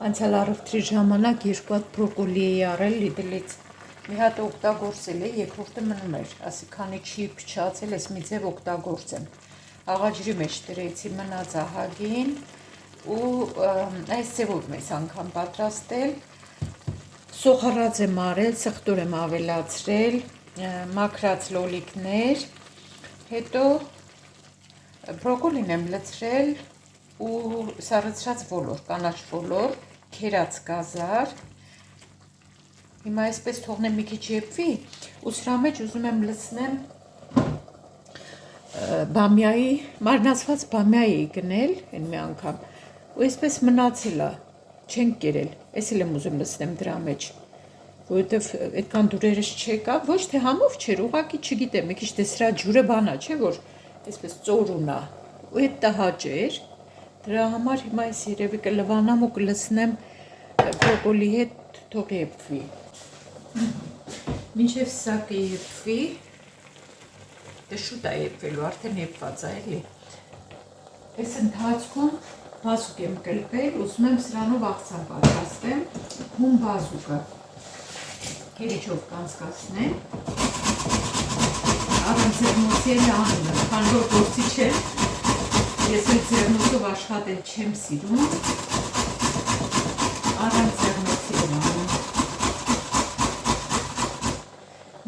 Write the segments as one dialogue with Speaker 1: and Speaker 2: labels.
Speaker 1: Անցյալ առևտրի ժամանակ երկու հատ բրոկոլի էի առել Lidl-ից։ Մի հատ օգտագործել էի, երկրորդը մնում էր, ասի քանի չի փչացել, ես մի ձև օգտագործեմ։ Աղաջրի մեջ դրեցի մնաց ահագին ու այս ձևով մեզ անգամ պատրաստել։ Սոխառած եմ արել, սխտոր եմ ավելացրել, մաքրած լոլիկներ, հետո բրոկոլին եմ լցրել ու սառեցրած ոլոր, կանաչ ոլոր, քերած գազար։ Հիմա այսպես թողնեմ մի քիչ եփվի ու սրա մեջ ուզում եմ լցնեմ բամյայի, մարինացված բամյայի գնել այն մի անգամ ու այսպես մնացել է, չենք կերել, այս էլ եմ ուզում լցնեմ դրա մեջ, որովհետև այդքան դուրերս չեկա, ոչ թե համով չէր, ուղղակի չգիտեմ, մի քիչ դե սրա ջուրը բանա, չէ որ այսպես ծորուն է ու այդ տհաճ էր, դրա համար հիմա այս երևի կլվանամ ու կլցնեմ բրոկոլի հետ, թող եփվի։ Մինչև սա կեփվի, դե շուտ է եփվելու, արդեն եփված է էլի։ Այս ընթացքում բազուկ եմ կլպել, ուզում եմ սրանով աղցան պատրաստեմ, հում բազուկը քերիչով կանցկացնեմ, առանց ձեռնոցի էլ անում եմ, քանի որ գործիչ եմ, ես էլ ձեռնոցով աշխատել չեմ սիրում, առանց ձեռնոցի էլ անում։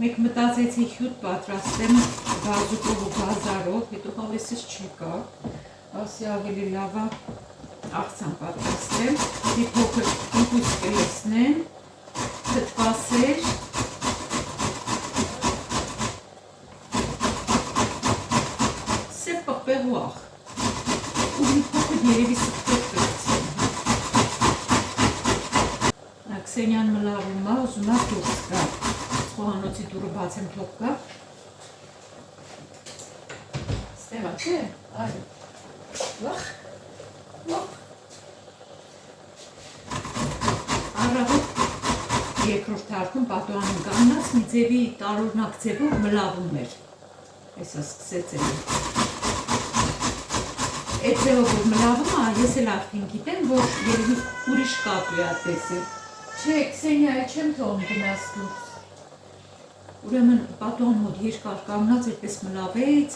Speaker 1: Մեկ մտածեցի հյութ պատրաստեմ բազուկով ու գազարով, հետո հավեսից չեկա, ասի ավելի լավ է աղցան պատրաստեմ, մի փոքր ինքույս կլցնեմ, թթվասեր, սև պղպեղ ու աղ, ու մի փոքր երևի սխտոր կլցնեմ։ Քսենյան մլավում է, ուզում է դուրս գա, խոհանոցի դուրը բացեմ թող գա, ստեղա չէ, այո, վախ, առավոտ երկրորդ հարկում պատուանում կանգնած մի ձևի տարօրինակ ձևով մլավում էր, այսա սկսեց էլի, այդ ձևով որ մլավում է, ես էլ արդեն գիտեմ, որ երևի ուրիշ կատու է տեսել, չէ, Քսենիա, չեմ թողում գնաս դուրս, ուրեմն պատուան մոտ երկար կանգնած այդպես մլավեց,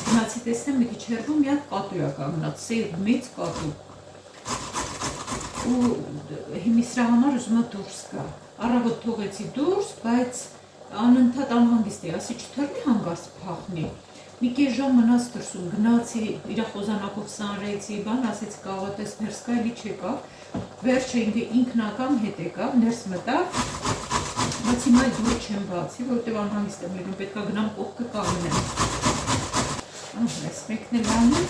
Speaker 1: գնացի տեսնեմ մի քիչ հեռվում մի հատ կատու է կանգնած, սև մեծ կատու։ Ու հիմի սրա համար ուզում է դուրս գա։ Առավոտ թողեցի դուրս, բայց անընդհատ անհանգիստ էի, ասի չթռնի հանգարց փախնի։ Մի կես ժամ մնաց դրսում, գնացի, իր խոզանակով սանրեցի, բան ասեցի կաղոտես ներս գա, էլի չեկավ։ Վերջը ինքն ակամ հետ եկավ, ներս մտավ։ Բայց հիմա այդ դուրը չեմ բացի, որովհետև անհանգիստ եմ լինում, պետք է գնամ կողքը կանգնեմ։ Այս մեկն էլ անում։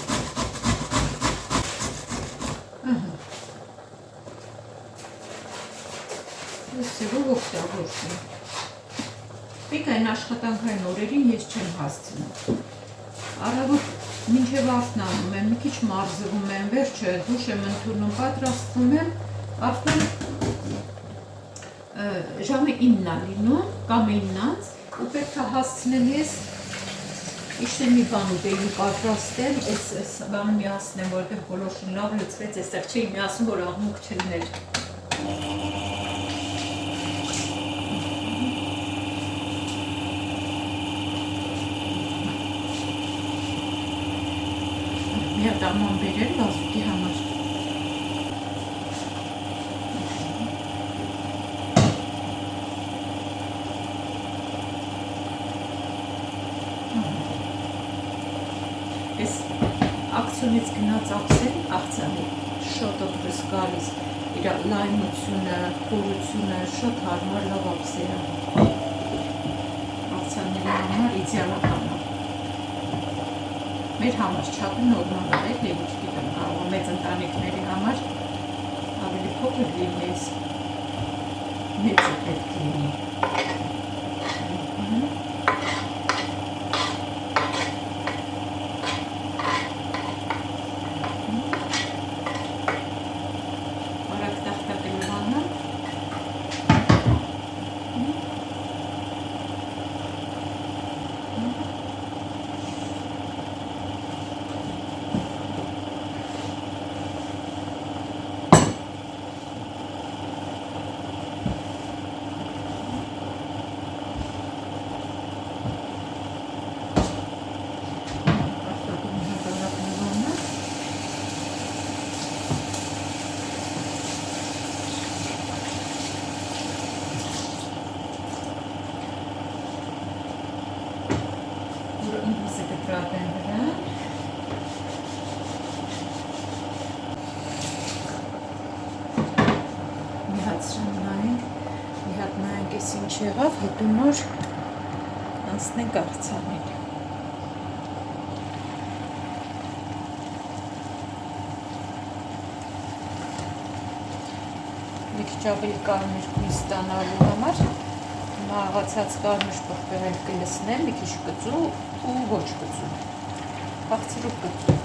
Speaker 1: Այս ձևով օգտագործում։ Պետք է այն աշխատանքային օրերին ես չեմ հասցնում։ Առավոտ մինչև արդն անում եմ, մի քիչ մարզվում եմ, վերջը դուշ եմ ընդունում, պատրաստվում եմ, արդեն ժամը 9-ն է լինում, կամ 9-ից, ու պետք է հասցնեմ ես իշտե մի բան ուտեի պատրաստել, այս բանը միացնեմ, որովհետև գոլորշին լավ լցվեց, այստեղ չէի միացնում, որ աղմուկ չլներ։ Մի հատ աղման բերել բազուկի համար։ Այս ակցիոնից գնաց աղցանի շոտը դուրս գալիս, իր լայնությունը, խորությունը, շոտ հարմար լավ աղցի է։ Աղցանների համար իդեալական է։ Մեր համար չափը նորմալ է, դե չգիտեմ, կարող է մեծ ընտանիքների համար ավելի փոքր լինի, մեծը պետք լինի։ կտրատեմ վրա։ Մի հատ սրան նայենք, մի հատ նայենք էս ինչ եղավ, հետո նոր անցնենք աղցանին։ Մի քիչ ավելի կարմիր գույն ստանալու համար աղացած կարմիր պղպեղել կլսնեմ, մի քիչ կծու ու ոչ կծու, բաղցրուկ կծու։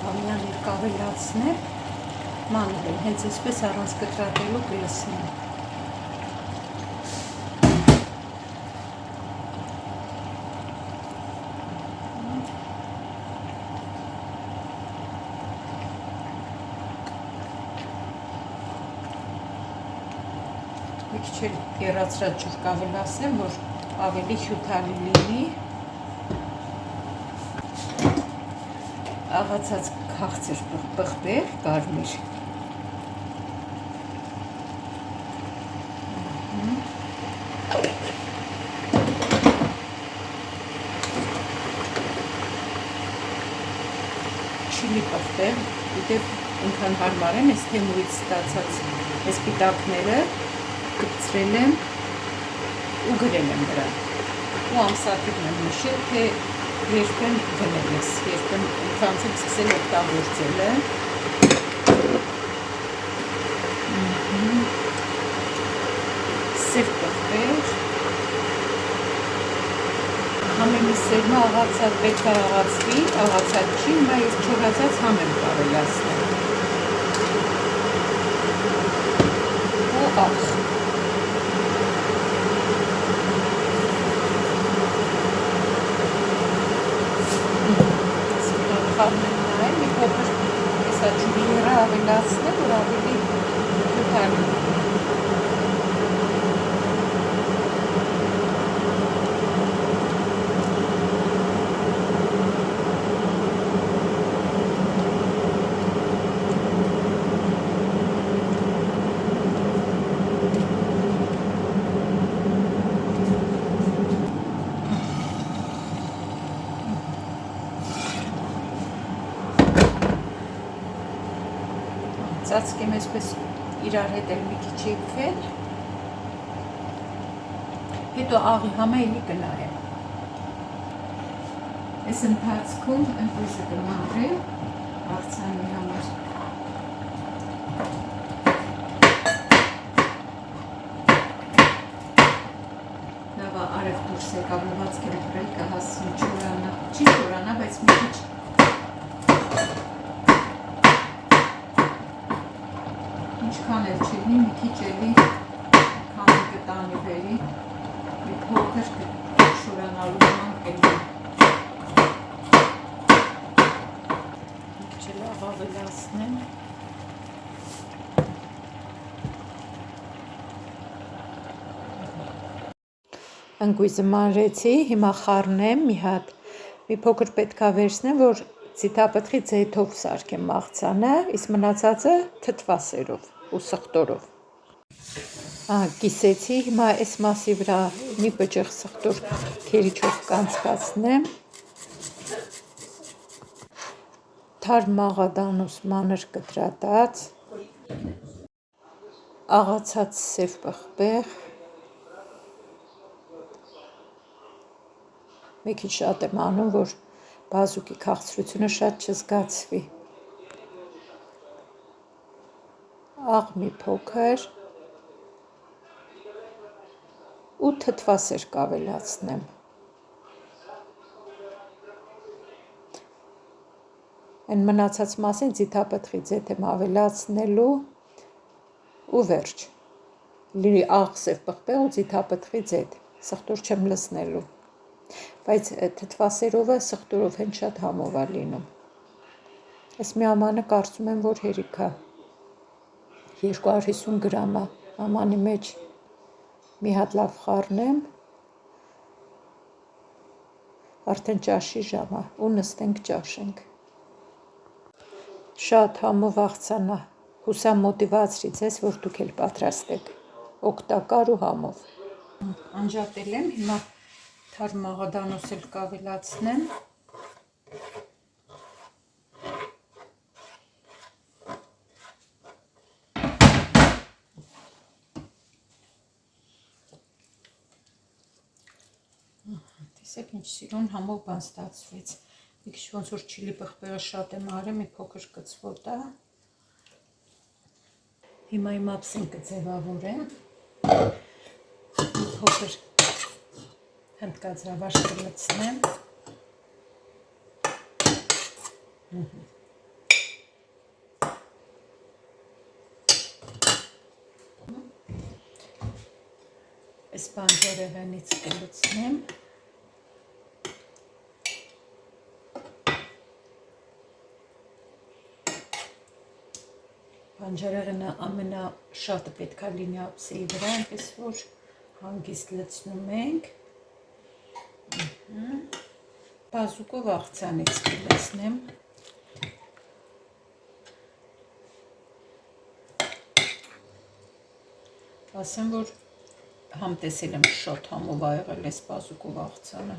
Speaker 1: Բամյանին կավելացնեմ, մանր եմ, հենց այսպես առանց կտրատելու կլսնեմ։ Մի քիչ էլ կերացրած ջուր կավելացնեմ, որ ավելի հյութալի լինի։ Աղացած քաղցր պղպեղ կարմիր։ Չիլի պղպեղ, դիտեք ինքան հարմար եմ, այս թեմուրից ստացած այս պիտակները կպցրել եմ ու գրել եմ վրա ու ամսաթիվն եմ նշել, թե երբ եմ գնել ես, երբ եմ ընդհանց եմ սկսել օգտագործել է։ Սև պղպեղ, համեմի սերմը աղացած պետք է աղացվի, աղացած չի, հիմա ես չորացած համ եմ կավելացնել։ Ու աղ։ Խառնեմ նայեմ, մի փոքր հեսա ջուրիերը ավելացնեմ, որ ավելի հյութալի։ Ծածկեմ այսպես իրար հետ էլ մի քիչ եկվել, հետո աղի համը էլի կնայեմ։ Այս ընթացքում ընկույզը կմաքրեմ աղցանի համար։ Լավա արև դուրս եկավ, լվացքերը գրել կհասցնի չորանա, չի չորանա, բայց մի քիչ ինչքան էլ չլինի, մի քիչ էլի քանի կտանի բերի, մի փոքր շորանալու ման կլինի։ Մի քիչ էլ ավելացնեմ։ Ընկույզը մանրեցի, հիմա խառնեմ մի հատ, մի փոքր պետք է վերցնեմ, որ ձիթապտղի ձեթով սարքեմ աղցանը, իսկ մնացածը թթվասերով ու սխտորով։ Կիսեցի, հիմա այս մասի վրա մի բջիջ սխտոր քերիչով կանցկացնեմ։ Թարմ մաղադանուս մանր կտրատած, աղացած սև պղպեղ, մի քիչ շատ եմ անում, որ բազուկի քաղցրությունը շատ չզգացվի։ Աղ մի փոքր ու թթվասեր կավելացնեմ։ Այն մնացած մասին ձիթապտղի ձեթ եմ ավելացնելու ու վերջ։ Լի աղ սև պղպեղ ու ձիթապտղի ձեթ, սխտոր չեմ լցնելու։ Բայց թթվասերովը սխտորով հենց շատ համով է լինում։ Այս մի ամանը կարծում եմ, որ հերիք է 250 գրամ է, ամանի մեջ մի հատ լավ խառնեմ, արդեն ճաշի ժամ է ու նստենք ճաշենք։ Շատ համով աղցան է, Հուսամ մոտիվացրից ես, որ դուք էլ պատրաստեք, օգտակար ու համով։ Անջատել եմ, հիմա թարմ մաղադանոս էլ կավելացնեմ։ Տեսեք ինչ սիրուն համով բան ստացվեց։ Մի քիչ ոնց որ չիլի պղպեղը շատ եմ արել, մի փոքր կծվոտ է։ Հիմա իմ ափսին կձևավորեմ։ Փոքր հնդկածրավաշ կլցնեմ։ Այս բանջարեղենից կլցնեմ։ Բանջարեղենը ամենաշատը պետք է լինի ափսեի վրա, այնպես որ հանգիստ լցնում ենք։ Բազուկով աղցանից կլցնեմ։ Ասեմ, որ համ տեսել եմ շատ համով ա եղել այս բազուկով աղցանը։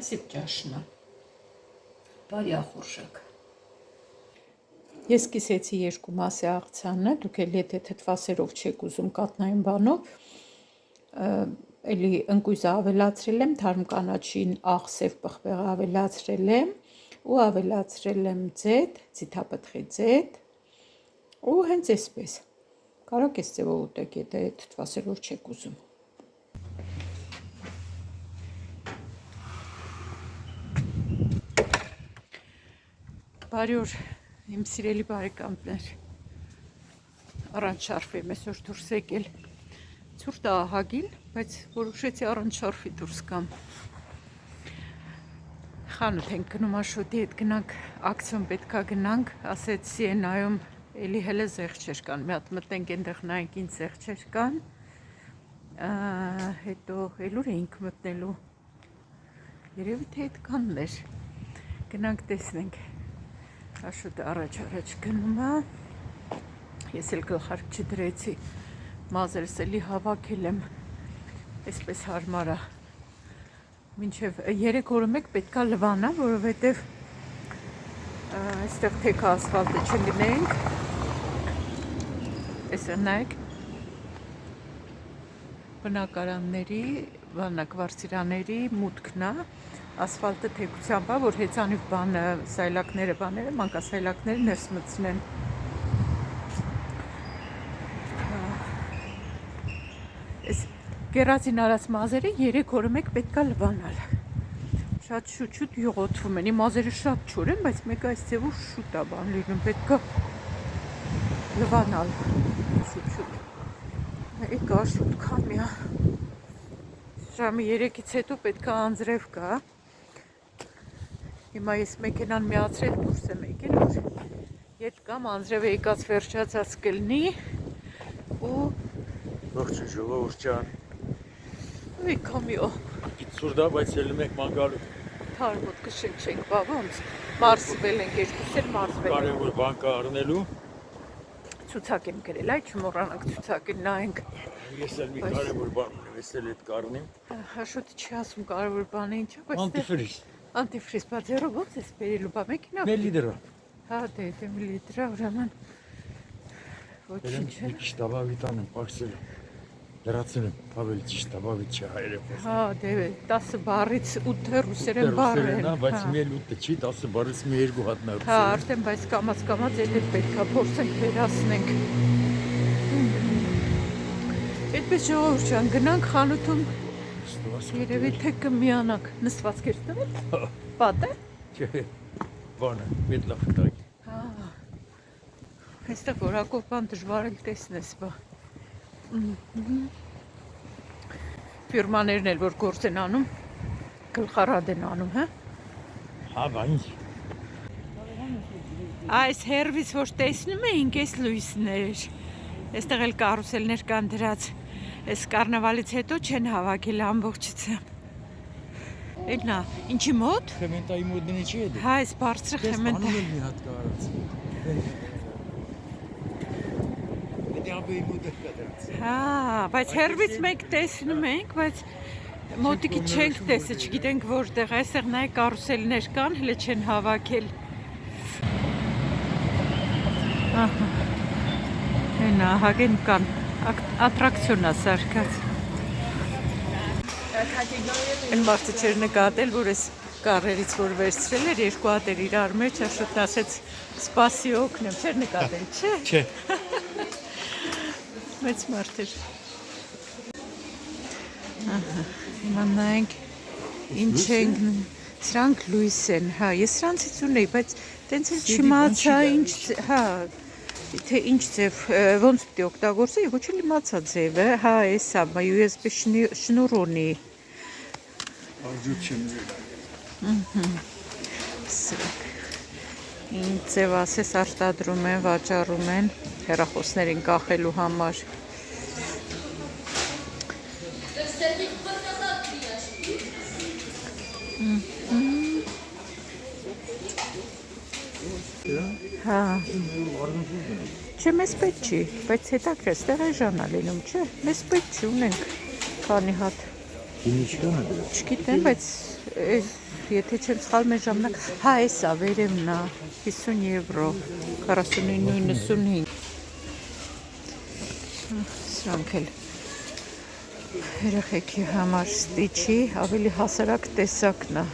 Speaker 1: Այսիպ ճաշնա։ Բարի ախորժակ։ Ես կիսեցի 2 մասի աղցանը, դուք էլ եթե թթվասերով չեք ուզում կատնային բանով, էլի ընկույզը ավելացրել եմ, թարմ կանաչին աղսև պղպեղը ավելացրել եմ ու ավելացրել եմ ձետ, ձիթապտղի ձետ ու հենց այսպես։ Կարող ես ձևով ուտեք, եթե թթվասերով չեք ուզում։ Բարի օր, իմ սիրելի բարեկամներ, առանց շարֆի եմ այսօր դուրս եկել, ցուրտ է ահագին, բայց որոշեցի առանց շարֆի դուրս գամ։ Խանութ ենք գնում Աշոտի հետ գնանք, ակցիոն պետքա գնանք, ասեց Սիենայում էլի հելը զեղչեր կան, մի հատ մտնենք այնտեղ նայենք ինչ զեղչեր կան, հետո էլուր էինք մտնելու, երևի թե այդքանն էր, գնանք տեսնենք, Աշոտը առաջ գնում է, ես էլ գլխարկ չդրեցի, մազերս էլի հավաքել եմ, այսպես հարմար է, մինչև 3 օրը մեկ պետքա լվանա, որովհետև այստեղ թեքա ասֆալտը չգնենք, այսեղ նայեք, բնակարանների, կվարտիրաների մուտքն է, ասֆալտը թեքությամբ է, որ հեծանիվ բանը, սայլակները, բաները, մանկասայլակները ներս մտցնեն։ Այս գերազին արած մազերը 3 օրը մեկ պետքա լվանալ։ Շատ շուտ յուղոտվում են, իմ մազերը շատ չոր են, բայց մեկը այս ձևով շուտ է բան լինում, պետքա լվանալ շուտ։ Եկա շուտ քամի է։ Ժամի 3-ից հետո պետքա անձրև կա։ Հիմա ես մեքենան միացրել դուրս եմ եկել, որ ետ կամ անձրևը եկած վերջացած կլինի ու
Speaker 2: Ողջույն ժողովուրդ ջան։
Speaker 1: Ոյ կամիո։
Speaker 2: Ցուրտ է, բայց ելնում ենք մանգալու։
Speaker 1: Թարմոտ կշենք չենք, բա ոնց մարսվել ենք, երկուս էլ մարսվել ենք։
Speaker 2: Կարևոր բան կա առնելու։
Speaker 1: Ցուցակ եմ գրել, այ չմոռանանք ցուցակը նայենք։
Speaker 2: Ես էլ մի կարևոր բան ունեմ, ես էլ այդ կառնեմ։
Speaker 1: Հաշոտը չի ասում կարևոր բանը ինչ է, բայց
Speaker 2: Անտիֆրիզ։
Speaker 1: Անտիֆրիզ, բա ձեռով ոնց ես բերելու, բա մեքենա։
Speaker 2: Մեր լիդերը։
Speaker 1: Հա, դե մի լիտր, ուրեմն ոչինչ
Speaker 2: Մի քիչ տաբավիտան եմ պակսել։ Լրացնում եմ, ավելի ճիշտ տաբավիտ չի հայերեն խոսում։
Speaker 1: Հա, դե 10 բառից 8 ռուսերեն բառ են։
Speaker 2: Բայց մեր 8-ը չի, 10 բառից մի 2 հատ նա ռուսերեն։
Speaker 1: Հա, արդեն բայց կամաց էլ պետքա փորձենք վերացնենք։ Այդպես ժողովուրդ ջան, գնանք խանութում։ Երևի թե կմիանանք, նստվածք ես տվել։ Պատը։
Speaker 2: Չէ, բանը, մեդլա ֆտակ։
Speaker 1: Հա։ Այստեղ որակով բան դժվար է տեսնես, բա։ Ֆիրմաներն էլ որ գործ են անում, գլխարադ են անում, հա։
Speaker 2: Հա, բա ինչ։
Speaker 1: Այս հերվից որ տեսնում էինք, այս լույսներ, այստեղ էլ կարուսելներ կան դրած, այս կարնավալից հետո չեն հավաքել ամբողջությամբ։ Էնա, ինչի մոտ։
Speaker 2: Խեմենտայի մոդնի չի է դե։
Speaker 1: Հա, այս բարձր խեմենտա։
Speaker 2: Անում էլ մի հատ կարած։ Դե ապեի մոդը կդրած։
Speaker 1: Հա, բայց հերվից մենք տեսնում ենք, բայց մոտիկի չենք տեսել, չգիտենք որտեղ, այստեղ նայ կարուսելներ կան, հələ չեն հավաքել։ Ահա։ Այնա, հագեն կան, ատրակցիոն է սարքած։ Այն մարդը չէր նկատել, որ այս կարերից որ վերցրել էր, երկու հատ էր իրար մեջ, շուտ ասեց սպասի օգնեմ, չէր նկատել, չէ։
Speaker 2: Չէ։
Speaker 1: Մեծ մարդ էր։ Ահա, հիմա նայենք ինչ ենք, սրանք լույս են, հա, ես սրանցից ունեի, բայց տենց էլ չիմացա ինչ, հա, թե ինչ ձև, ոնց պիտի օգտագործեի, ոչ էլ իմացա ձևը, հա, էսա, USB շնուր ունի։
Speaker 2: Արժույթ չեմ
Speaker 1: Սրանք ինչ ձև ասես արտադրում են, վաճառում են հեռախոսներին կախելու համար։ Հա։ Չէ, մեզ պետք չի, բայց հետաքրքիր, այստեղ էժան է լինում, չէ, մեզ պետք չի, ունենք քանի հատ։
Speaker 2: Ինչքան է դրա։
Speaker 1: Չգիտեմ, բայց եթե չեմ սխալվում, այս ժամանակ, հա, էսա վերևն է, 50 եվրո, 49.95։ Սրանք էլ երեխեքի համար ստիչի, ավելի հասարակ տեսակն է։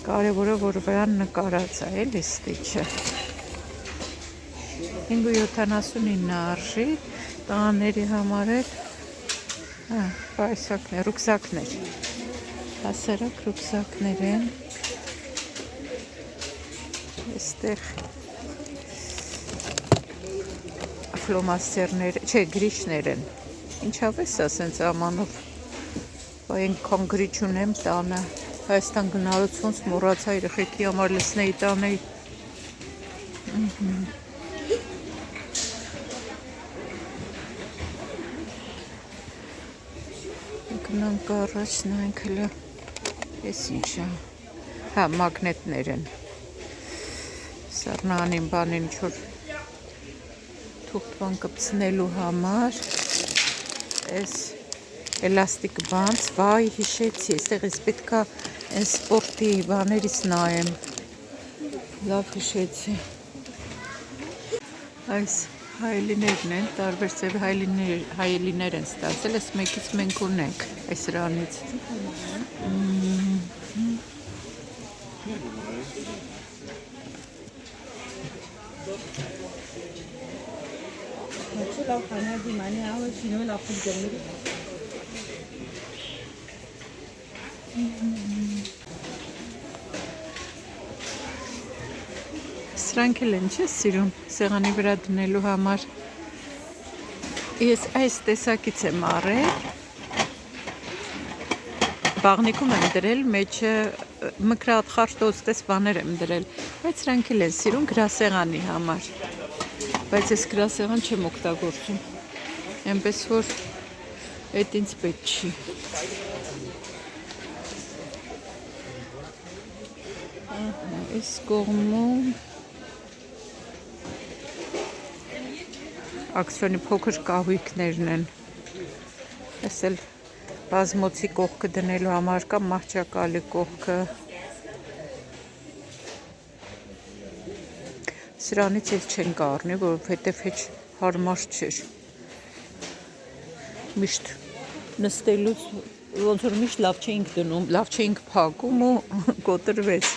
Speaker 1: Կարևորը, որ վրան նկարած է, էլի ստիչը։ 5.79 արժի, տղաների համար էլ պայսակներ, ռուքսակներ, հասարակ ռուքսակներ են, այստեղ ֆլոմաստերներ, չէ, գրիչներ են, ինչավ ես ասենց ամանով, այնքան գրիչ ունեմ տանը, Հայաստան գնալուց ոնց մոռացա երեխեքի համար լցնեի տանեի, Գնանք առաջ նայենք հələ ես ինչա, հա, մագնետներ են, սառնանին բանին ինչ-որ թուղթ բան կպցնելու համար, ես էլաստիկ բանց, վայ, հիշեցի, այստեղից պետք է այն սպորտի բաներից նայեմ, լավ հիշեցի, այս հայելիներն են, տարբեր ձև հայելիներ են ստացել, այս մեկից մենք ունենք, այս ranից։ Սրանք էլ են չէ սիրում, սեղանի վրա դնելու համար, ես այս տեսակից եմ առել, բաղնիքում եմ դրել, մեջը մկրատ խարտոց տես բաներ եմ դրել, բայց սրանք էլ են սիրում գրասեղանի համար, բայց ես գրասեղան չեմ օգտագործում, այնպես որ այդ ինձ պետք չի։ Այս կողմում ակցիոնի փոքր կահույքներն են, ես էլ բազմոցի կողքը դնելու համար կամ մահճակալի կողքը, սրանից էլ չենք առնի, որովհետև հեչ հարմար չէր, միշտ նստելուց, ոնց որ միշտ լավ չէինք դնում, լավ չէինք փակում ու կոտրվեց։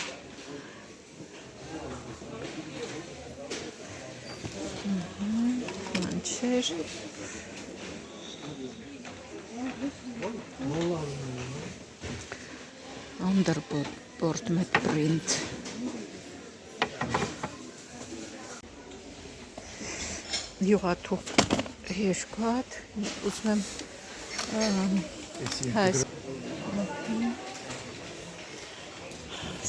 Speaker 1: Չէր։ Underboard met print։ Յուղաթուղթ երկու հատ, ուզում եմ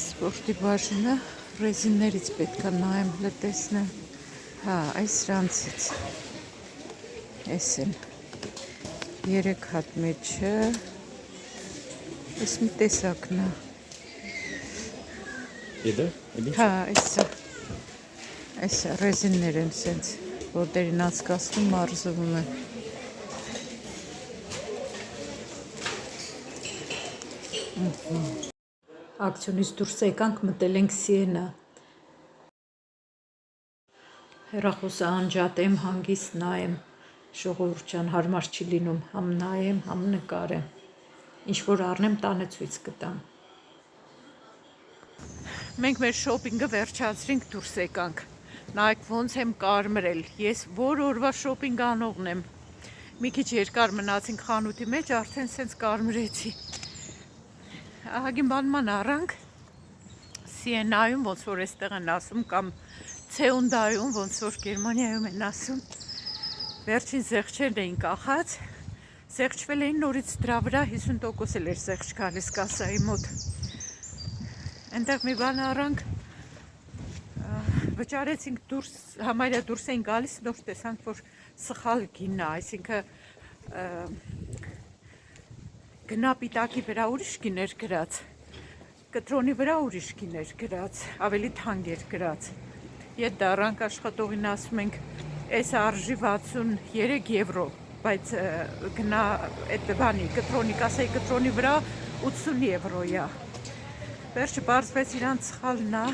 Speaker 1: սպորտի բաժինը ռեզիններից պետք է նայեմ, լտեսնեմ, հա, այս սրանցից, այս են, 3 հատ մեջը, Այս մի տեսակն է։
Speaker 2: Եդը,
Speaker 1: Հա, այս ռեզիններ են սենց, որտերին անցկացնում մարզվում են։ Ակցիոնից դուրս եկանք, մտել ենք Սիենա։ Հեռախոսը անջատեմ, հանգիստ նայեմ, ժողովուրդ ջան, հարմար չի լինում, համ նայեմ, համ նկարեմ։ Ինչ որ առնեմ, տանը ցույց կտամ։ Մենք մեր շոփինգը վերջացրինք, դուրս եկանք։ Նայեք ոնց եմ կարմրել։ Ես որ օրվա շոփինգ անողն եմ։ Մի քիչ երկար մնացինք խանութի մեջ, արդեն սենց կարմրեցի։ Ահագին բանման առանք Սիենայում, ոնց որ այստեղ են ասում, կամ Ցեունդայում, ոնց որ Գերմանիայում են ասում, վերջին զեղչերն էին կախած, զեղչվել էին նորից դրա վրա 50% էլ էր զեղչ գալիս կասայի մոտ։ Այնտեղ մի բան առանք, վճարեցինք դուրս, համարյա դուրս էին գալիս, նոր տեսանք, որ սխալ գինն է, այսինքն գնա պիտակի վրա ուրիշ գին էր գրած, կտրոնի վրա ուրիշ գին էր գրած, ավելի թանկ էր գրած։ Ետ դառանք աշխատողին ասում ենք, այս արժի 63 եվրո, բայց գնա այդ բանի կտրոնի, կասայի կտրոնի վրա 80 եվրոյա։ Վերջը պարզվեց իրանց սխալն է,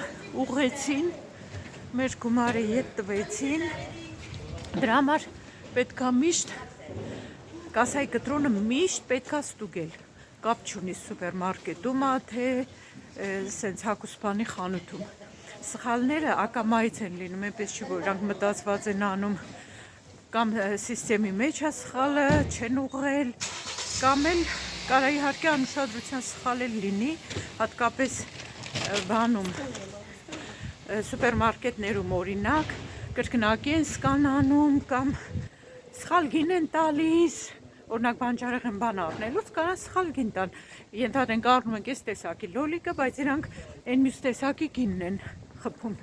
Speaker 1: ուղղեցին, մեր գումարը ետ տվեցին, դրա համար պետքա միշտ կասայի կտրոնը միշտ պետքա ստուգել, կապ չունի սուպերմարկետում, թե սենց հագուստանի խանութում։ Սխալները ակամայից են լինում, այնպես չի, որ իրանք մտածված են անում, կամ սիստեմի մեջ է սխալը, չեն ուղղել, կամ էլ կարա իհարկե անուշադրության սխալ էլ լինի, հատկապես բանում սուպերմարկետներում օրինակ, կրկնակի են սկանանում, կամ սխալ գին են տալիս, օրինակ բանջարեղեն բան առնելուց կարան սխալ գին տան, ենթադրենք առնում ենք այս տեսակի լոլիկը, բայց իրանք այն մյուս տեսակի գինն են խփում։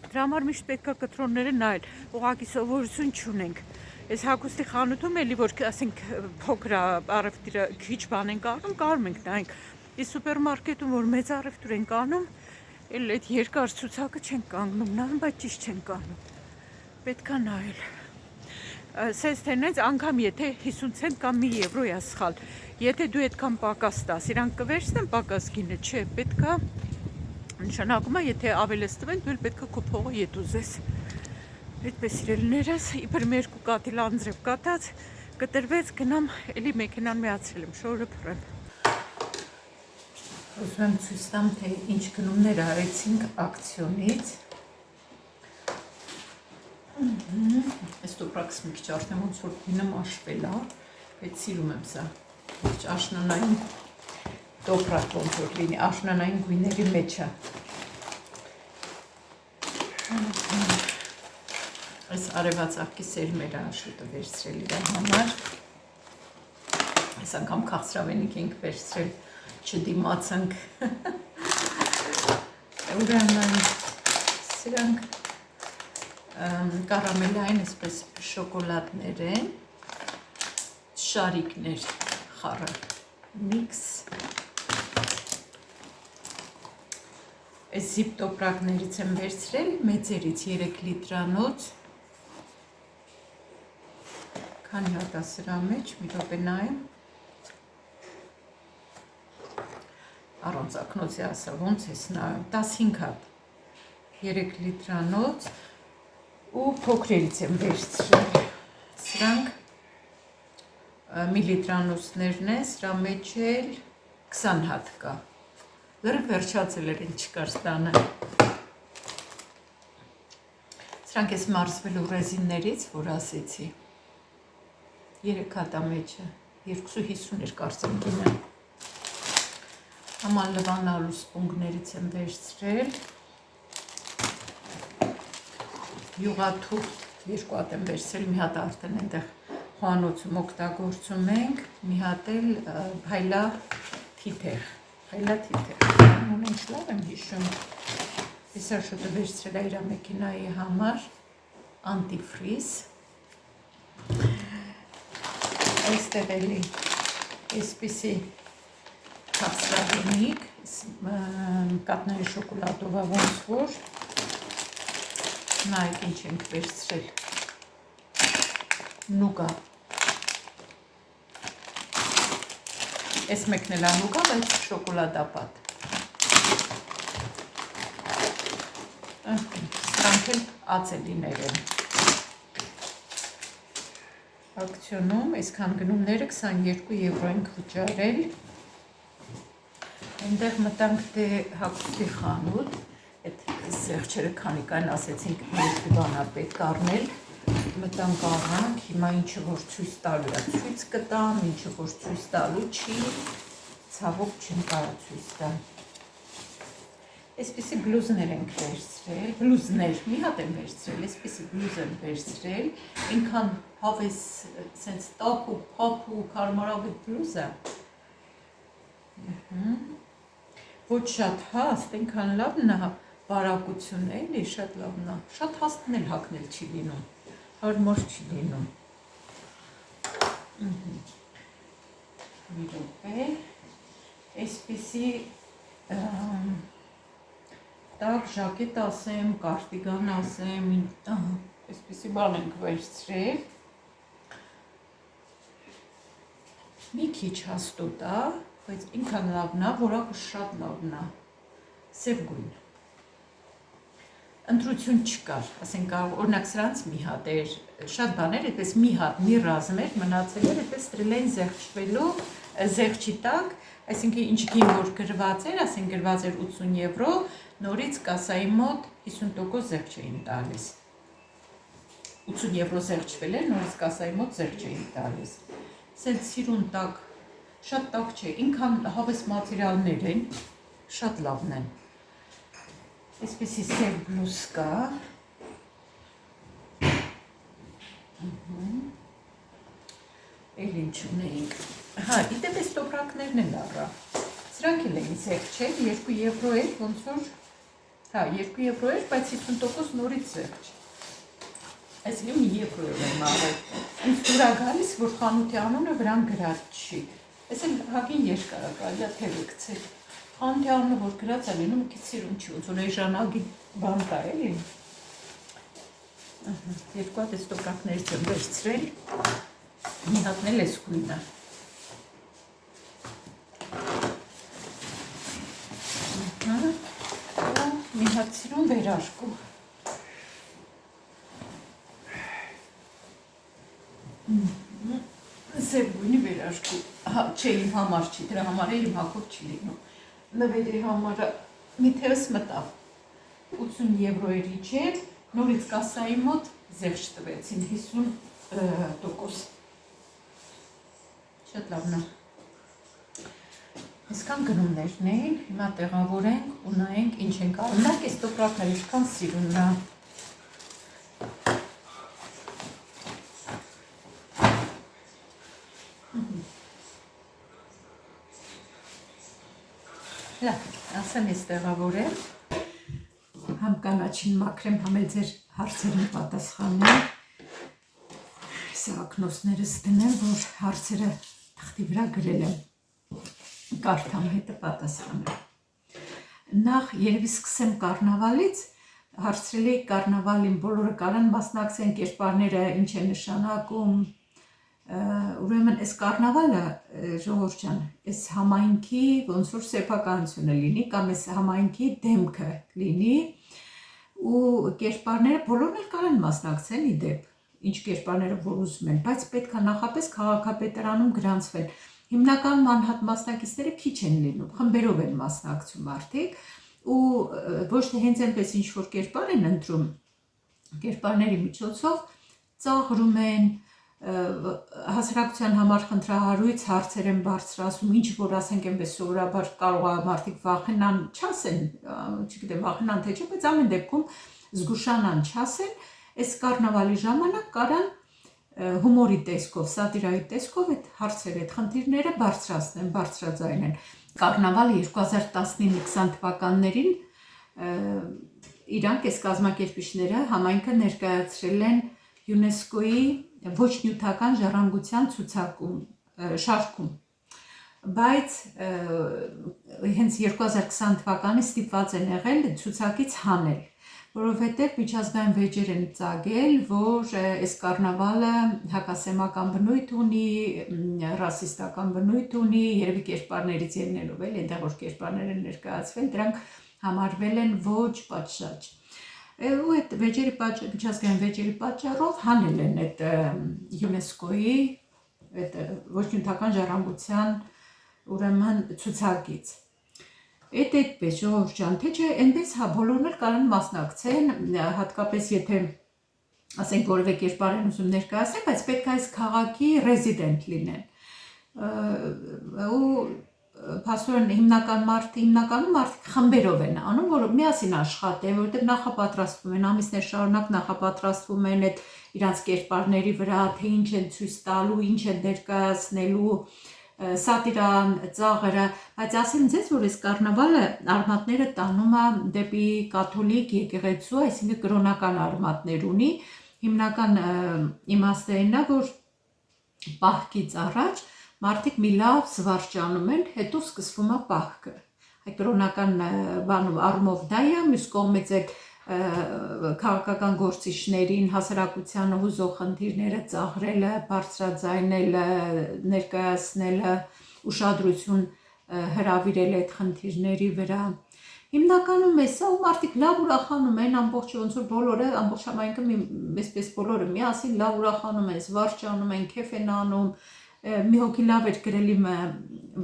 Speaker 1: Դրա համար միշտ պետք է կտրոնները նայել, ուղղակի սովորություն չունենք։ Այս հագուստի խանութում էլի որ ասենք փոքր առևտուրը քիչ բան ենք կարում ենք նայենք։ Իսկ սուպերմարկետում որ մեծ առևտուր ենք անում, էլ այդ երկար ցուցակը չեն կանգնում, նայում, բայց ճիշտ չեն կանգնում։ Պետքա նայել։ Սենց թենենց անգամ եթե 50 ցենտ կամ 1 եվրո է սխալ, եթե դու այդքան պակաս տաս, իրանք կվերցնեն պակաս գինը, չէ, պետքա նշանակում է, եթե ավելես տվեն, դու էլ պետքա քո փողը ետ ուզես։ Այդպես իրելիներս, իբր մեր կու կատիլ անձրև կատած, կտրվեց, գնամ, էլի մեքենան միացրել եմ, շորը փռեմ։ Ուզում եմ ցույց տամ, թե ինչ գնումներ արեցինք ակցիոնից։ Այս տոպրակս մի քիչ արդեն ոնց որ գինը մաշվել է, բայց սիրում եմ սա։ Քիչ աշնանային տոպրակ ոնց որ լինի, աշնանային գույների մեջ է։ Այս արևածաղկի սերմերը շուտը վերցրել իրան համար։ Այս անգամ քաղցրավենիք ենք վերցրել, չդիմացանք։ Ուրեմն սրանք կարամելային այսպես շոկոլադներ են, շարիկներ խառը միքս, այս զիպ տոպրակներից եմ վերցրել, մեծերից 3 լիտրանոց, քանի հատ է սրա մեջ, մի րոպե նայեմ, առանց ակնոցի ասա, ոնց ես նայում, 15 հատ, 3 լիտրանոց, ու փոքրերից եմ վերցրել, սրանք միլիտրանոցներն են, սրա մեջ էլ 20 հատ կա, լրիվ վերջացել էր, ինչ չկար տանը, սրանք ես մարզվելու ռեզիններից, որ ասեցի, 3 հատա մեջը, 250 էր կարծեմ գինը, Աման լվանալու սպունգներից եմ վերցրել, յուղաթուղթ 2 հատ եմ վերցրել, մի հատ արդեն այնտեղ խոհանոցում օգտագործում ենք, մի հատ էլ հայլա թիթեղ, ինչ լավ եմ հիշում, հեսա շուտը վերցրել է իրա մեքենայի համար, անտիֆրիզ, այստեղ էլի այսպիսի Թափսրագինիկ, կատնային շոկոլադով ոնց որ նայեք ինչ ենք վերցրել նուգա այս մեկն էլ նուգա, բայց շոկոլադապատ սրանք էլ ածելիներ են ակցիոնում այսքան գնումները 22 եվրո ենք վճարել այնտեղ մտանք դե հագուստի խանութ այդ սեղջերը քանի կան ասեցինք երկու բան պետք առնել մտանք առանք հիմա ինչը որ ցույց տալու է ցույց կտամ ինչը որ ցույց տալու չի ցավոք չեմ կարող ցույց տալ այսպիսի բլուզներ ենք վերցրել բլուզներ մի հատ եմ վերցրել այսպիսի բլուզ եմ վերցրել ինքան հավես sense տապու փափու կարմարավետ բլուզ է ոչ շատ հաստ ինքան լավն է բարակություն էլի շատ լավն է շատ հաստն էլ հագնել չի լինում հարմար չի լինում մի րոպե այսպիսի տակ ժակետ ասեմ կարտիգան ասեմ այսպիսի բան ենք վերցրել մի քիչ հաստոտ է բայց ինքան լավն է որակը շատ լավն է սև գույն ընտրություն չկար, ասենք օրինակ սրանց մի հատ էր, շատ բաներ այդպես մի հատ, մի ռազմ էր, մնացել էր, այդպես ստրել էին զեղչվելու, զեղչի տակ, այսինքն ինչ գին որ գրված էր, ասենք գրված էր 80 եվրո, նորից կասայի մոտ 50% զեղչ էին տալիս։ 80 եվրո զեղչվել էր, նորից կասայի մոտ զեղչ էին տալիս։ Սենց սիրուն տակ, շատ տակ չէ, ինքան հավես մատերիալներ են, շատ լավն են։ Այսպեսի սև բլուզ կա էլ ինչ ունեինք հա, իտեպ այս տոպրակներն են առա սրանք էլ էին զեղ չէ, 2 եվրո էր, ոնց որ հա, 2 եվրո էր, բայց 50% նորից զեղ չէ այսինքն մի եվրո եմ առել ինձ դուր է գալիս, որ խանութի անունը վրան գրած չի այս էլ հագին երկար է կարելի է թևը գցել Խանութի անունը որ գրած է լինում մի քիչ սիրուն չի ոնց որ ժանագի բան կա էլի երկու հատ այս տոպրակներից եմ վերցրել մի հատն էլ էս գույնը մի հատ սիրուն վերարկու սև գույնի վերարկու չէ իմ համար չի դրա համար էլ իմ հագով չի լինում նվերի համարը մի թևս մտավ 80 եվրո էր իջել, նորից կասայի մոտ զեղչ տվեցին 50%։ Շատ լավն է։ Այսքան գնումներն էին, հիմա տեղավորենք ու նայենք ինչ ենք արնակ, այս տոպրակները ինչքան սիրունն է։ Լավ, ասեմ ես տեղավորեմ, համ կանաչին մաքրեմ, համ էլ ձեր հարցերին պատասխանեմ, ակնոցներս դնեմ, որ հարցերը թղթի վրա գրել եմ, կարդամ հետը պատասխանեմ։ Նախ երևի սկսեմ կարնավալից, հարցրել էի կարնավալին բոլորը կարան մասնակցեն կերպարները ինչ է նշանակում, ուրեմն այս կարնավալը ժողովուրդ ջան, այս համայնքի ոնց որ սեփականությունը լինի կամ այս համայնքի դեմքը լինի ու կերպարները բոլորն էլ կարան մասնակցեն իդեպ, ինչ կերպարները որ ուզում են, բայց պետք է նախապես քաղաքապետարանում գրանցվեն։ Հիմնականում անհատ մասնակիցները քիչ են լինում, խմբերով են մասնակցում արդիկ ու ոչ թե հենց այնպես ինչ որ կերպար են ընտրում, կերպարների միջոցով ծաղրում են հասարակության համար խնդրահարույց հարցեր են բարձրացում, ինչ որ ասենք այնպես սովորաբար կարող է մարդիկ վախենան չասեն, չգիտեմ վախենան թե չէ, բայց ամեն դեպքում զգուշանան չասեն, այս կարնավալի ժամանակ կարան հումորի տեսքով, սատիրայի տեսքով այդ հարցերը, այդ խնդիրները բարձրացնեն, բարձրաձայնեն։ Կարնավալը 2019-20 թվականներին իրանք այս կազմակերպիչները համայնքը ներկայացրել են ՅՈՒՆԵՍԿՕ-ի ոչ նյութական ժառանգության ցուցակում, շարքում, բայց հենց 2020 թվականին ստիպված են եղել ցուցակից հանել, որովհետև միջազգային վեճեր են ծագել, որ այս կառնավալը հակասեմական բնույթ ունի, ռասիստական բնույթ ունի, երևի կերպարներից ելնելով էլ, այնտեղ որ կերպարներ են ներկայացվել, դրանք համարվել են ոչ պատշաճ։ Ու այդ միջազգային վեճերի պատճառով հանել են այդ ՅՈՒՆԵՍԿՕ-ի այդ ոչ նյութական ժառանգության ուրեմն ցուցակից։ Այդ այդպես ժողովուրդ ջան, թե չէ այնպես հա բոլորն էլ կարող մասնակցեն, հատկապես եթե ասենք որևէ կերպար են ուզում ներկայացնել, բայց պետք է այս քաղաքի ռեզիդենտ լինեն։ Ու փաստորեն հիմնականում մարդիկ խմբերով են անում, որ միասին աշխատեն, որովհետև նախապատրաստվում են, ամիսներ շարունակ նախապատրաստվում են այդ իրանց կերպարների վրա, թե ինչ են ցույց տալու, ինչ են ներկայացնելու, սատիրան, ծաղրը, բայց ասեմ ձեզ, որ այս կառնավալը արմատները տանում է դեպի կաթոլիկ եկեղեցու, այսինքն կրոնական արմատներ ունի, հիմնական իմաստը այն է, որ պահքից առաջ մարդիկ մի լավ զվարճ անում են, հետո սկսվում է պահքը։ Այդ կրոնական առումով դա է, մյուս կողմից այդ քաղաքական գործիչներին, հասարակությանը հուզող խնդիրները ծաղրելը, բարձրաձայնելը, ներկայացնելը, ուշադրություն հրավիրել այդ խնդիրների վրա։ Հիմնականում էսա ու մարդիկ լավ ուրախանում են, ամբողջ ոնց որ բոլորը, ամբողջ համայնքը այսպես բոլորը միասին լավ ուրախանում են, զվարճ անում են, քեֆ են անում։ Մի հոգի լավ էր գրել իմ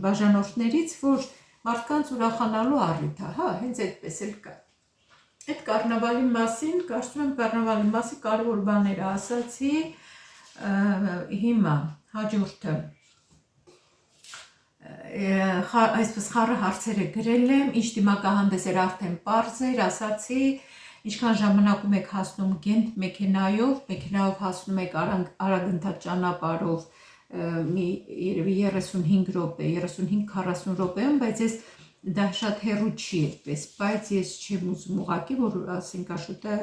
Speaker 1: բաժանորդներից, որ մարդկանց ուրախանալու առիթ է, հա, հենց այդպես էլ կա։ Այդ կառնավալի մասին, կարծում եմ կառնավալի մասին կարևոր բաները ասացի, հիմա հաջորդը այսպես խառը հարցերը գրել եմ, ինչ դիմակահանդես էր արդեն պարզ էր, ասացի, ինչքան ժամանակում եք հասնում Գենտ մեքենայով հասնում եք արագընթաց ճանապարհով մի երևի 35 րոպե, 35-40 րոպեում, բայց ես դա շատ հեռու չի այդպես, բայց ես չեմ ուզում ուղղակի, որ ասենք Աշոտը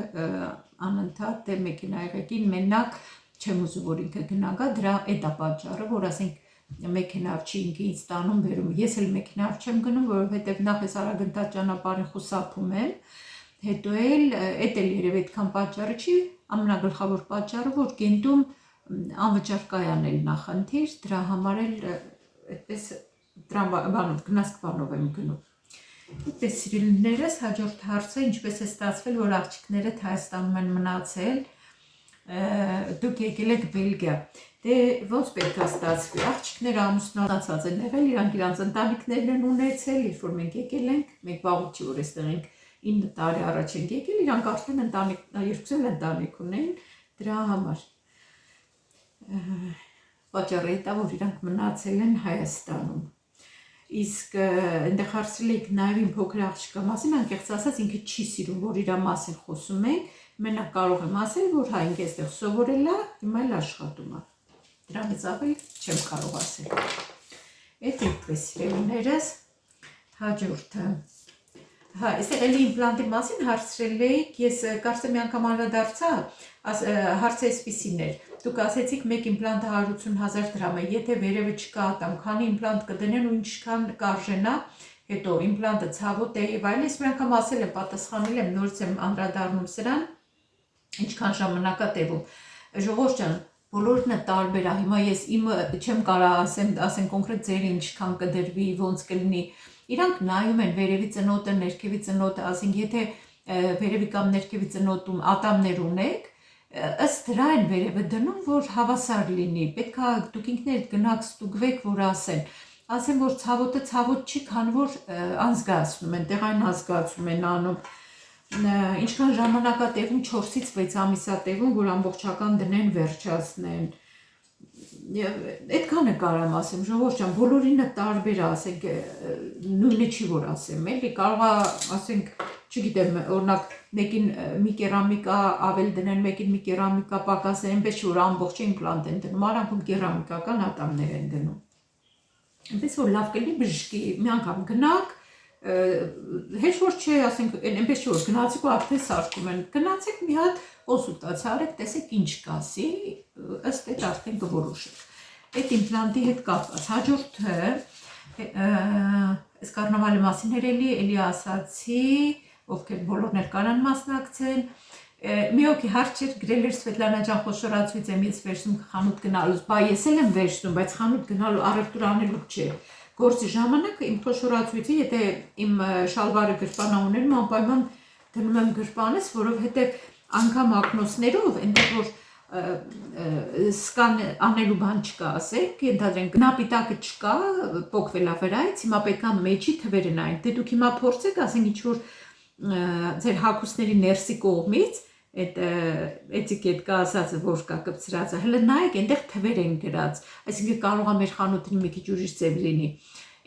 Speaker 1: անընդհատ է մեքենայի ղեկին մենակ չեմ ուզում, որ ինքը գնա գա, դրա այդ է պատճառը, որ ասենք մեքենավ չի ինքը ինձ տանում բերում, ես էլ մեքենավ չեմ գնում, որովհետև նախ ես արագընթաց ճանապարհին խուսափում եմ, հետո էլ այդ էլ երևի այդքան պատճառը չի, ամենագլխավոր պատճառը, որ Գենտում անվճար կայանել նախընթիր, դրա համար էլ այդպես գնացքբանով եմ գնում։ Այդպես սիրելիներս, հաջորդ հարցը, ինչպես է ստացվել, որ աղջիկներդ Հայաստանում են մնացել, դուք եկել եք Բելգիա։ Դե ոնց պետք է ստացվի, աղջիկները ամուսնացած են եղել, իրանք ընտանիքներն են ունեցել, երբ որ մենք եկել ենք, մենք վաղուց չի որ այստեղ ենք 9 տարի առաջ ենք եկել, իրանք արդեն երկուսն էլ ընտանիք ունեն, դրա համար պատճառը դա որ իրանք մնացել են Հայաստանում։ Իսկ այնտեղ հարցրել եք նաև իմ փոքր աղջկա մասին, անկեղծ ասած ինքը չի սիրում, որ իր մասին խոսում ենք, մենակ կարող եմ ասել, որ հա ինքը այստեղ սովորել է, հիմա էլ աշխատում է։ Դրանից ավելի չեմ կարող ասել։ Այդ այդպես սիրելիներս, հաջորդը։ Հա, այստեղ էլի իմպլանտի մասին հարցրել էիք, ես կարծեմ մի անգամ անդրադարձա, հարցը այսպիսին էր։ Դուք ասեցիք մեկ իմպլանտը 180,000 դրամ է, եթե վերևը չկա ատամ, քանի իմպլանտ կդնեն ու ինչքան կարժենա, հետո իմպլանտը ցավոտ է եւ այլն, ես մի անգամ ասել եմ, պատասխանել եմ, նորից եմ անդրադառնում սրան, ինչքան ժամանակ է տևում։ Ժողովուրդ ջան, բոլորն է տարբեր է, հիմա ես իմը չեմ կարող ասեմ կոնկրետ ձերը ինչքան կդրվի, ոնց կլինի։ Իրանք նայում են վերևի ծնոտը, ներքևի ծնոտը, ասենք եթե վերևի կամ ներքևի ծնոտում ատամներ ունեք, ըստ դրա են վերևը դնում, որ հավասար լինի, պետք է դուք ինքներդ գնաք ստուգվեք, որ ասեմ, որ ցավոտը ցավոտ չի, քան որ անզգացնում են, տեղային ազգացում են անում, ինչքան ժամանակ է տևում 4-ից 6 ամիս է տևում, որ ամբողջական դնեն վերջացնեն, այդքանը կարամ ասեմ, ժողովուրդ ջան, բոլորինը տարբեր է, ասենք, նույնը չի որ ասեմ, էլի կարող է, ասենք, չգիտեմ, օրինակ մեկին մի կերամիկա ավել դնեն, մեկին մի կերամիկա պակաս են, այնպես որ ամբողջ իմպլանտ են դնում, արանքում կերամիկական ատամներ են դնում։ Այնպես որ լավ կլինի բժշկի մի անգամ գնաք, հեչ որ չէ, ասենք, այնպես չէ որ գնացիք ու արդեն սարքում են, գնացեք մի հատ կոնսուլտացիա արեք, տեսեք ինչ կասի, ըստ այդ արդեն կորոշեք։ Այդ իմպլանտի հետ կապված հաջորդը Այս կարնավալի մասին էլի ասացի, ովքեր բոլորն էլ կարան մասնակցեն։ Մի օքի հարց էր գրել էր Սվետլանա ջան, խոշորացույց եմ ես վերցնում խանութ գնալուց, բա ես էլ եմ վերցնում, բայց խանութ գնալու առևտուր անելու չէ։ Գործի ժամանակ իմ խոշորացույցի, եթե իմ շալվարը գրպանա ուներ, անպայման դնում եմ գրպանես, որովհետև անգամ ակնոցներով, այնտեղ որ սկան անելու բան չկա, ասենք, ենթադրենք գնապիտակը չկա, պոկվել է վրայից, հիմա պետք է մեջի թվերը նայեն։ Դե դուք հիմա փորձեք, ասենք ինչ որ ձեր հագուստների ներսի կողմից այդ էտիկետ կա ասածը, որ կա կպցրածը, հələ նայեք, այնտեղ թվեր են գրած, այսինքն կարող է մեր խանութին մի քիչ ուրիշ ձև լինի։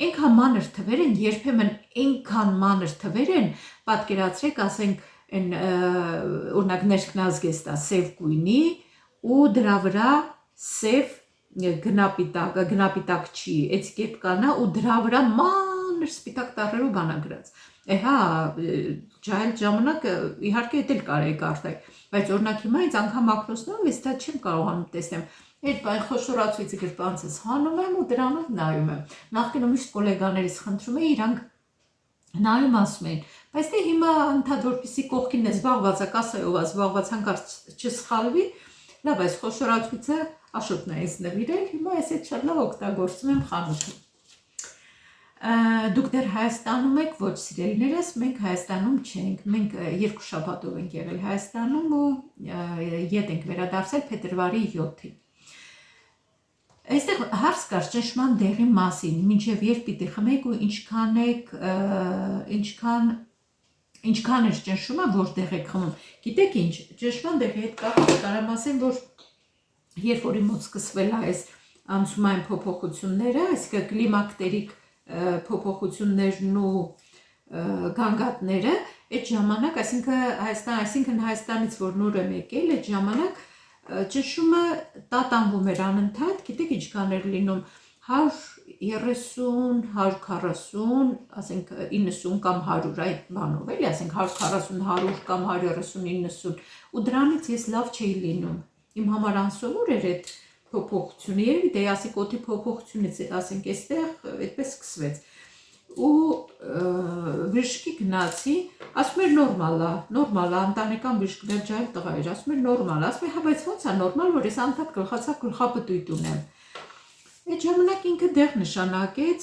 Speaker 1: Այնքան մանր թվեր են, երբեմն այնքան մանր թվեր են, պատկերացրեք, ասենք, օրինակ ներքնազգեստա սև գույնի ու դրա վրա սև գնապիտակ չի, էտիկետ կանա ու դրա վրա մանր սպիտակ տառերով բանա գրած։ Հա, ջահել ժամանակ իհարկե դա էլ կարելի կարդալ, բայց օրինակ հիմա ինձ անգամ ակնոցներով ես դա չեմ կարողանում տեսնեմ։ Այդ բան խոշորացույցի գրպանցս հանում եմ ու դրանով նայում եմ։ Նախկինում միշտ գոլեգաներից խնդրում էի, իրանք նայում ասում էին, բայց դե հիմա ընդհանուր որպեսզի կողքին է զբաղված, կասայով է զբաղված, հանկարծ չսխալվի, լավ, այս խոշորացույցը աշոտն է ինձ նվիրել, հիմա ես այդ շատ լավ օգտագործում եմ խանութում։ Դուք դեռ Հայաստանում եք, ոչ սիրելիներս, մենք Հայաստանում չենք, մենք 2 շաբաթով ենք եղել Հայաստանում ու ետ ենք վերադարձել փետրվարի 7-ին։ Այստեղ հարց կար ճնշման դեղի մասին, մինչև երբ պիտի խմեք ու ինչքան է ճնշումը, որտեղ եք խմում։ Գիտեք ինչ, ճնշման դեղի հետ կապված կարամ ասեմ, որ երբ որ իմոց սկսվել է այս անցումային փոփոխությունները, այսինքն կլիմակտերիկ փոփոխություններն ու գանգատները, այդ ժամանակ, այսինքն Հայաստանից որ նոր եմ եկել, այդ ժամանակ ճնշումը տատանվում էր անընդհատ, գիտեք ինչքան էր լինում 130, 140, ասենք 90 կամ 100 այդ բանով, էլի, ասենք 140, 100 կամ 130, 90 ու դրանից ես լավ չէի լինում։ Իմ համար անսովոր էր այդ փոփոխությունը, երևի դե ասենք օդի փոփոխությունից, ասենք այստեղ այդպես սկսվեց։ Ու բժշկի գնացի, ասում էր նորմալ է, ընտանեկան բժիշկ դեռ տղա էր, ասում էր նորմալ, ասում է հա բայց ո՞նց է նորմալ, որ ես անդադ գլխացավ գլխապտույտ ունեմ։ Այդ ժամանակ ինքը դեղ նշանակեց,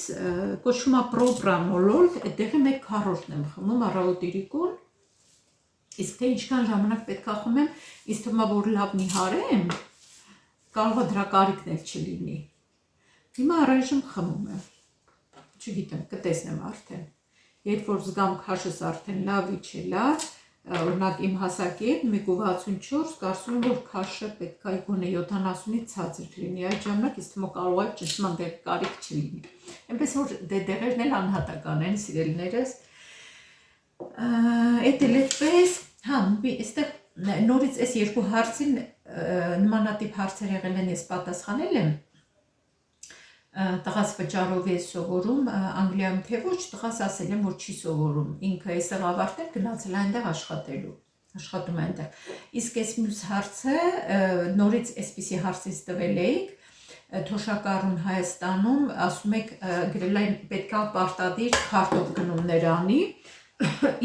Speaker 1: կոչվում է պրոպրանոլոլ, այդտեղի 1/4-ն եմ խմում առավոտիրիկուն, իսկ թե ինչքան ժամանակ պետք է խմեմ, ինձ թվում է որ լավ նիհարեմ, կարող է դրա կարիքն էլ չլինի։ Հիմա առայժմ խմում եմ, չգիտեմ, կտեսնեմ արդեն, երբ որ զգամ քաշս արդեն լավ իջել է, օրինակ իմ հասակի հետ 1.64 կարծում եմ որ քաշը պետք է գոնե 70-ից ցածր լինի, այդ ժամանակ ինձ թվում է կարող է ճնշման դեղի կարիք չլինի։ Այնպես որ դեղերն էլ անհատական են, սիրելիներս։ Այդ էլ այդպես, հա, այստեղ նորից այս երկու հարցին նմանատիպ հարցեր եղել են, ես պատասխանել եմ, տղաս վճարով է սովորում, Անգլիայում թե ոչ, տղաս ասել եմ, որ չի սովորում, ինքը այսեղ ավարտել, գնացել այնտեղ աշխատելու, աշխատում այնտեղ։ Իսկ այս մյուս հարցը, նորից այսպիսի հարցից տվել էիք, թոշակառուն Հայաստանում, ասում եք, գրել են պետք է պարտադիր քարտով գնումներ անի,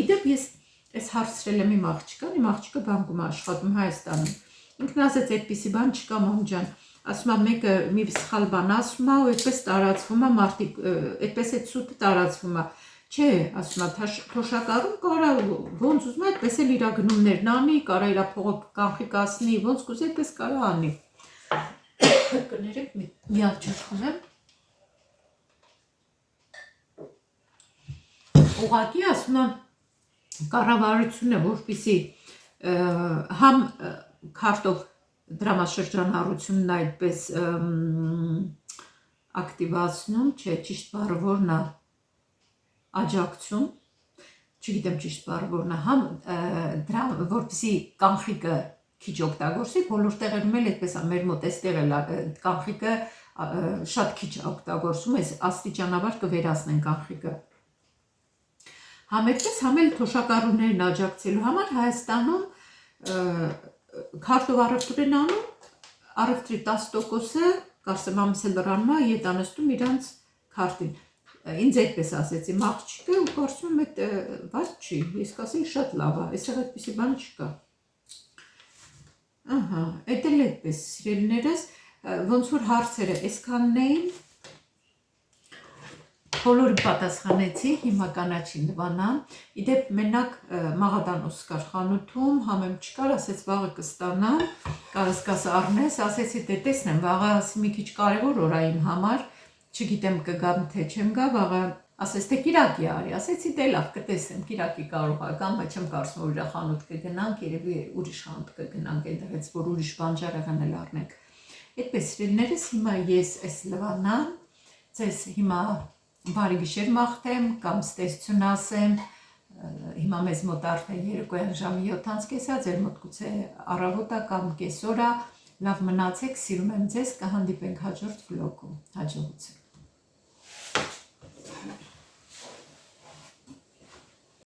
Speaker 1: իդեպ ես այս հարցրել եմ իմ աղջիկը բանկում աշխատում Հայաստանում, ինքն ասեց այդպիսի բան չկա մամ ջան, ասում է մեկը մի սխալ բան ասում է ու այդպես տարածվում է մարդիկ, այդպես այդ սուտը տարածվում է, չէ, ասում է թոշակառուն կարա ոնց ուզում է այդպես էլ իր գնումներն անի, կարա իր փողը կանխիկացնի, ոնց կուզի այդպես կարա անի։ Կներեք մի հատ ջուր խմեմ։ Ուղղակի ասում է կառավարությունը որպեսզի համ քարտով դրամաշրջանառությունն այդպես ակտիվացնում, չէ, ճիշտ բառը որն է, աջակցում, չգիտեմ ճիշտ բառը որն է, համ դրա որպեսզի կանխիկը քիչ օգտագործի, բոլոր տեղերում էլ այդպես է, մեր մոտ էստեղ էլ կանխիկը շատ քիչ օգտագործում, այս աստիճանաբար կվերացնեն կանխիկը։ Համ այդպես, համ էլ թոշակառուներն աջակցելու համար Հայաստանում քարտով առևտուր են անում, առևտրի 10%-ը, կարծեմ ամսել լրանում է, ետ անստում իրանց քարտին։ ինձ այդպես ասեցի աղջիկը ու կարծում եմ այդ բաց չի, ես կասեի շատ լավ է, այսօր այդպիսի բան չկա։ Ահա, այդ էլ այդպես սիրելիներս, ոնց որ հարցերը այսքանն էին, բոլորը պատասխանեցի, հիմա կանաչի նվանան, իդեպ մենակ մաղադանոս կար խանութում, համեմ չկար, ասեց վաղը կստանան, կարասկաս առնես, ասեցի դե տեսնեմ, վաղը ասի մի քիչ կարևոր օր է իմ համար, չգիտեմ կգամ թե չեմ գա, վաղը ասեց թե կիրակի արի, ասեցի դե լավ կտեսեմ, կիրակի կարող է կամ, բայց չեմ կարծում որ իր խանութ կգնանք, երևի ուրիշ խանութ կգնանք, այնտեղից որ ուրիշ բանջարեղեն էլ առնենք։ Այդպես սիրելիներս, հիմա ես այս լվանան, ձեզ հիմա բարի գիշեր մաղթեմ կամ ստեսություն ասեմ, հիմա մեզ մոտ արդեն երեկոյան ժամը 7:30, ձեր մոտ գուցե առավոտա կամ կեսօր է, լավ մնացեք, սիրում եմ ձեզ, կհանդիպենք հաջորդ վլոգում, հաջողություն։